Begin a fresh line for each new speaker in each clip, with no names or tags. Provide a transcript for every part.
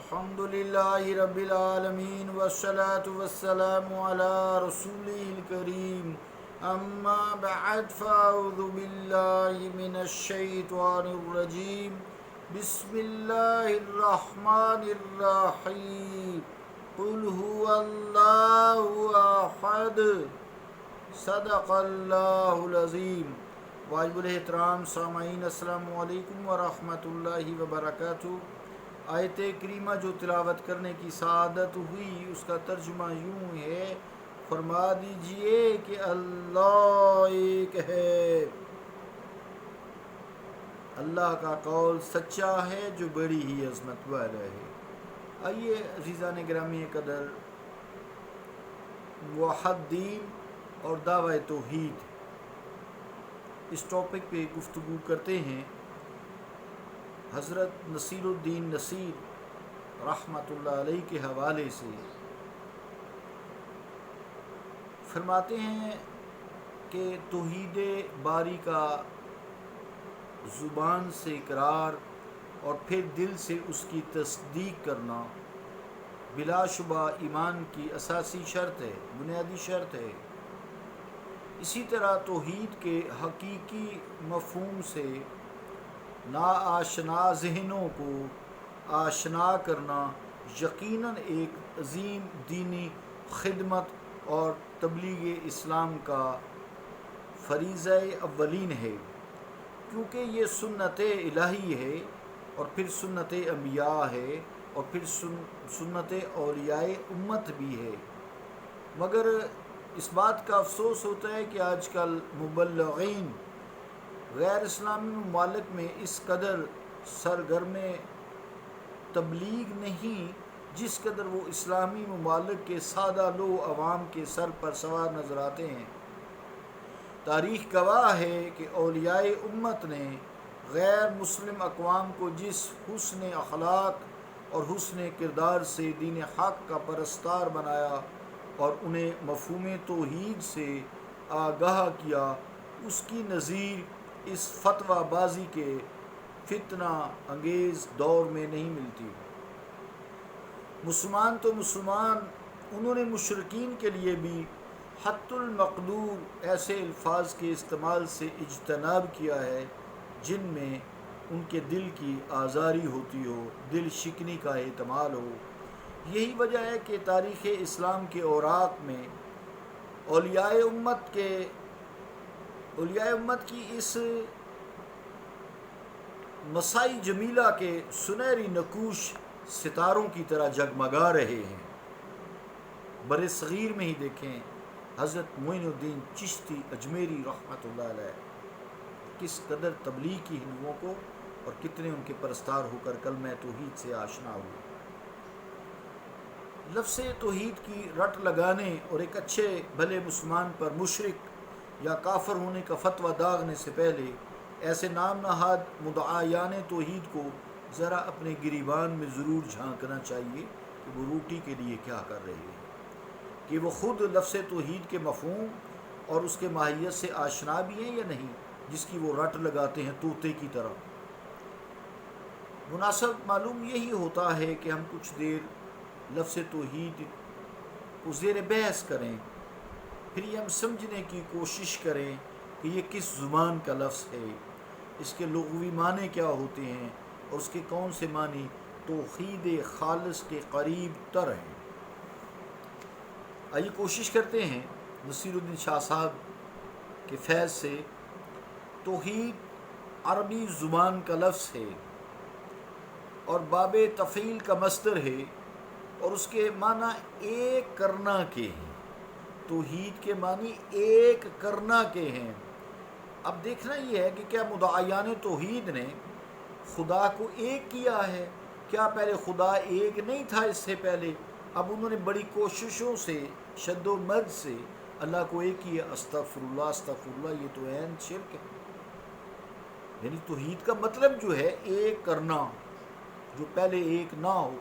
الحمد لله رب العالمين والصلاة والسلام على رسوله الكريم أما بعد فأعوذ بالله من الشيطان الرجيم بسم الله الرحمن الرحيم قل هو الله أحد صدق اللہ العظیم۔ واجب الاحترام سامعین، السلام علیکم ورحمۃ اللہ وبرکاتہ۔ آیت کریمہ جو تلاوت کرنے کی سعادت ہوئی اس کا ترجمہ یوں ہے، فرما دیجئے کہ اللہ ایک ہے۔ اللہ کا قول سچا ہے جو بڑی ہی عظمت والا ہے۔ آئیے عزیزان گرامی قدر، وحد دین اور دعوی توحید اس ٹاپک پہ گفتگو کرتے ہیں۔ حضرت نصیر الدین نصیر رحمۃ اللہ علیہ کے حوالے سے فرماتے ہیں کہ توحید باری کا زبان سے اقرار اور پھر دل سے اس کی تصدیق کرنا بلا شبہ ایمان کی اساسی شرط ہے، بنیادی شرط ہے۔ اسی طرح توحید کے حقیقی مفہوم سے ناآشنا ذہنوں کو آشنا کرنا یقیناً ایک عظیم دینی خدمت اور تبلیغ اسلام کا فریضہ اولین ہے، کیونکہ یہ سنت الہی ہے اور پھر سنت انبیاء ہے اور پھر سنت اولیاء امت بھی ہے۔ مگر اس بات کا افسوس ہوتا ہے کہ آج کل مبلغین غیر اسلامی ممالک میں اس قدر سرگرم تبلیغ نہیں جس قدر وہ اسلامی ممالک کے سادہ لو عوام کے سر پر سوار نظر آتے ہیں۔ تاریخ گواہ ہے کہ اولیاء امت نے غیر مسلم اقوام کو جس حسن اخلاق اور حسن کردار سے دین حق کا پرستار بنایا اور انہیں مفہوم توحید سے آگاہ کیا، اس کی نظیر اس فتویٰ بازی کے فتنہ انگیز دور میں نہیں ملتی۔ مسلمان تو مسلمان، انہوں نے مشرکین کے لیے بھی حتی المقدور ایسے الفاظ کے استعمال سے اجتناب کیا ہے جن میں ان کے دل کی آزاری ہوتی ہو، دل شکنی کا احتمال ہو۔ یہی وجہ ہے کہ تاریخ اسلام کے اوراق میں اولیاء امت کی اس مسائی جمیلہ کے سنہری نقوش ستاروں کی طرح جگمگا رہے ہیں۔ بر صغیر میں ہی دیکھیں حضرت معین الدین چشتی اجمیری رحمۃ اللہ علیہ کس قدر تبلیغ کی ہندوؤں کو اور کتنے ان کے پرستار ہو کر کلمہ توحید سے آشنا ہوئے۔ لفظ توحید کی رٹ لگانے اور ایک اچھے بھلے مسلمان پر مشرک یا کافر ہونے کا فتویٰ داغنے سے پہلے ایسے نام نہاد مدعیان توحید کو ذرا اپنے گریبان میں ضرور جھانکنا چاہیے کہ وہ روٹی کے لیے کیا کر رہے ہیں، کہ وہ خود لفظ توحید کے مفہوم اور اس کے ماہیت سے آشنا بھی ہیں یا نہیں، جس کی وہ رٹ لگاتے ہیں طوطے کی طرح۔ مناسب معلوم یہی ہوتا ہے کہ ہم کچھ دیر لفظ توحید کو زیر بحث کریں، پھر یہ ہم سمجھنے کی کوشش کریں کہ یہ کس زبان کا لفظ ہے، اس کے لغوی معنی کیا ہوتے ہیں اور اس کے کون سے معنی توحید خالص کے قریب تر ہیں۔ آئیے کوشش کرتے ہیں نصیر الدین شاہ صاحب کے فیض سے۔ توحید عربی زبان کا لفظ ہے اور باب تفعیل کا مصدر ہے اور اس کے معنی ایک کرنا کے ہیں۔ توحید کے معنی ایک کرنا کے ہیں۔ اب دیکھنا یہ ہے کہ کیا مدعیان توحید نے خدا کو ایک کیا ہے؟ کیا پہلے خدا ایک نہیں تھا اس سے پہلے؟ اب انہوں نے بڑی کوششوں سے شد و مد سے اللہ کو ایک کیا۔ استغفر اللہ استغفر اللہ، یہ تو عین شرک ہے۔ یعنی توحید کا مطلب جو ہے ایک کرنا، جو پہلے ایک نہ ہو۔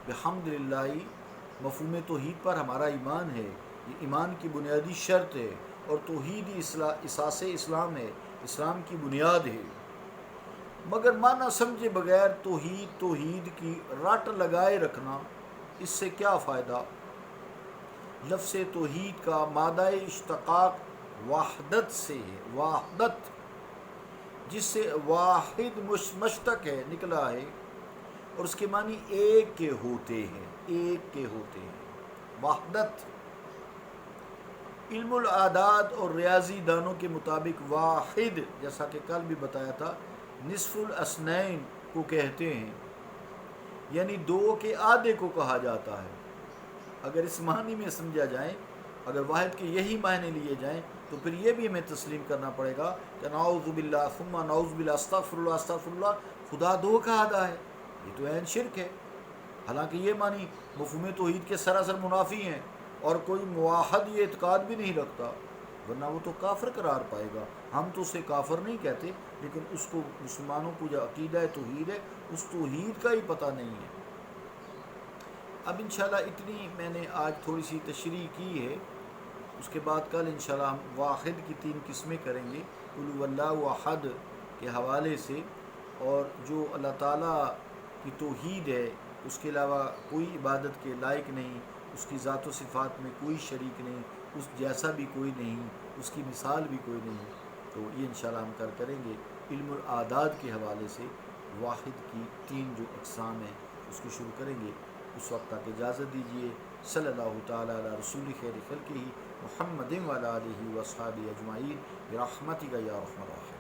الحمدللہ مفہوم توحید پر ہمارا ایمان ہے، یہ ایمان کی بنیادی شرط ہے اور توحید ہی اساس اسلام ہے، اسلام کی بنیاد ہے۔ مگر معنی سمجھے بغیر توحید کی رٹ لگائے رکھنا، اس سے کیا فائدہ؟ لفظ توحید کا مادہ اشتقاق وحدت سے ہے، وحدت جس سے واحد مشتق ہے نکلا ہے، اور اس کے معنی ایک کے ہوتے ہیں، ایک کے ہوتے ہیں، وحدت۔ علم العادات اور ریاضی دانوں کے مطابق واحد، جیسا کہ کل بھی بتایا تھا، نصف الاثنین کو کہتے ہیں، یعنی دو کے آدھے کو کہا جاتا ہے۔ اگر اس معنی میں سمجھا جائے، اگر واحد کے یہی معنی لیے جائیں تو پھر یہ بھی ہمیں تسلیم کرنا پڑے گا کہ نعوذ باللہ ثم نعوذ باللہ استغفر اللہ استغفر اللہ، خدا دو کا آدھا ہے، یہ تو عین شرک ہے۔ حالانکہ یہ معنی مفہوم توحید کے سراسر منافی ہیں، اور کوئی موحد یہ اعتقاد بھی نہیں رکھتا، ورنہ وہ تو کافر قرار پائے گا۔ ہم تو اسے کافر نہیں کہتے، لیکن اس کو مسلمانوں کو جو عقیدہ توحید ہے، اس توحید کا ہی پتہ نہیں ہے۔ اب انشاءاللہ اتنی میں نے آج تھوڑی سی تشریح کی ہے، اس کے بعد کل انشاءاللہ ہم واحد کی 3 قسمیں کریں گے، قل هو اللہ احد کے حوالے سے، اور جو اللہ تعالیٰ کی توحید ہے، اس کے علاوہ کوئی عبادت کے لائق نہیں، اس کی ذات و صفات میں کوئی شریک نہیں، اس جیسا بھی کوئی نہیں، اس کی مثال بھی کوئی نہیں، تو یہ انشاءاللہ ہم کریں گے۔ علم العادات کے حوالے سے واحد کی 3 جو اقسام ہیں اس کو شروع کریں گے۔ اس وقت تک اجازت دیجیے۔ صلی اللہ تعالیٰ علی رسول خیر خلقہ محمد وعلی آلہ وصحبہ اجمعین برحمتک یا ارحم الراحمین۔